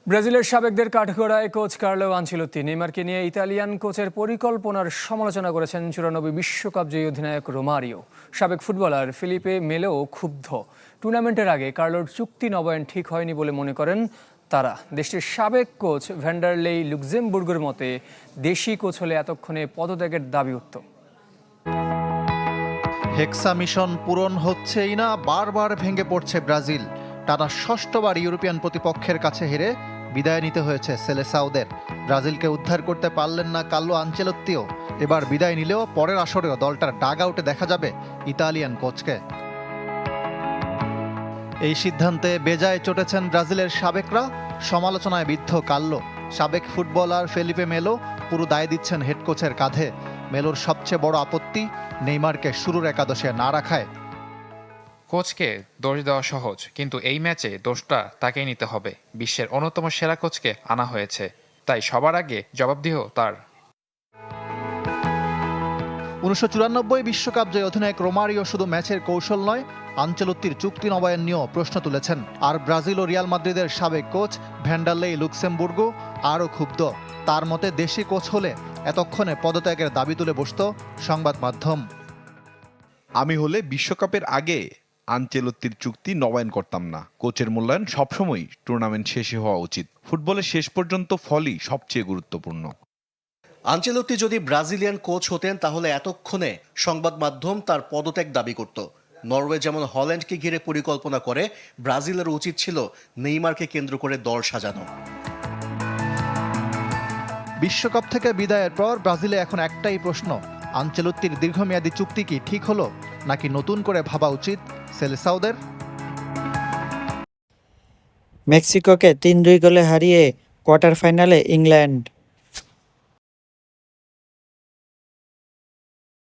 ব্রাজিলের সাবেকদের কাঠগড়ায় coach Carlo Ancelotti নেইমারকে নিয়ে ইতালিয়ান কোচের পরিকল্পনার সমালোচনা করেছেন 94 বিশ্বকাপ জয়ী অধিনায়ক রোমারিও। সাবেক ফুটবলার ফিলিপে মেলেও ক্ষুব্ধ। টুর্নামেন্টের আগে কার্লোর চুক্তি নবায়ন ঠিক হয়নি বলে মনে করেন তারা। দেশটির সাবেক কোচ ভ্যান্ডারলেই লুক্সেমবুর্গের মতে দেশি কোচ হলে এতক্ষণে পদত্যাগের দাবি উঠত। হেক্সা মিশন পূরণ হচ্ছেই না, বারবার ভেঙে পড়ছে ব্রাজিল। টানা ষষ্ঠবার ইউরোপিয়ান প্রতিপক্ষের কাছে হেরে বিদায় নিতে হয়েছে সেলেসাওদের। ব্রাজিলকে উদ্ধার করতে পারলেন না কার্লো আনচেলোত্তিও। এবার বিদায় নিলেও পরের আসরেও দলটার ডাগ আউটে দেখা যাবে ইতালিয়ান কোচকে। এই সিদ্ধান্তে বেজায় চটেছেন ব্রাজিলের সাবেকরা। সমালোচনায় বিদ্ধ কার্লো। সাবেক ফুটবলার ফেলিপে মেলো পুরো দায় দিচ্ছেন হেড কোচের কাঁধে। মেলোর সবচেয়ে বড় আপত্তি, নেইমারকে শুরুর একাদশে না রাখায়। কোচকে দোষ দেওয়া সহজ, কিন্তু এই ম্যাচে দোষটা তাকেই নিতে হবে। বিশ্বের অন্যতম সেরা কোচকে আনা হয়েছে, তাই সবার আগে জবাবদিহ তার। 1994 বিশ্বকাপ জয়ী অধিনায়ক রোমারিও শুধু ম্যাচের কৌশল নয়, আনচেলোত্তির চুক্তি নবায়ন নিয়েও প্রশ্ন তুলেছেন। আর ব্রাজিল ও রিয়াল মাদ্রিদের সাবেক কোচ ভ্যান্ডারলেই লুক্সেমবুর্গো আরও ক্ষুব্ধ। তার মতে দেশি কোচ হলে এতক্ষণে পদত্যাগের দাবি তুলে বসত সংবাদ মাধ্যম। আমি হলে বিশ্বকাপের আগে আনচেলোত্তির চুক্তি নবায়ন করতাম না। কোচের মূল্যায়ন সবসময় টুর্নামেন্ট শেষে হওয়া উচিত। ফুটবলের শেষ পর্যন্ত ফলই সবচেয়ে গুরুত্বপূর্ণ। আনচেলোত্তি যদি ব্রাজিলিয়ান কোচ হতেন তাহলে এতক্ষণে সংবাদ মাধ্যম তার পদত্যাগ দাবি করত। নরওয়ে যেমন হল্যান্ডকে ঘিরে পরিকল্পনা করে, ব্রাজিলের উচিত ছিল নেইমারকে কেন্দ্র করে দল সাজানো। বিশ্বকাপ থেকে বিদায়ের পর ব্রাজিলে এখন একটাই প্রশ্ন, আনচেলোত্তির দীর্ঘমেয়াদী চুক্তি কি ঠিক হলো, নাকি নতুন করে ভাবা উচিত সেলেসাওদের? মেক্সিকোকে 3-2 গোলে হারিয়ে কোয়ার্টার ফাইনালে ইংল্যান্ড।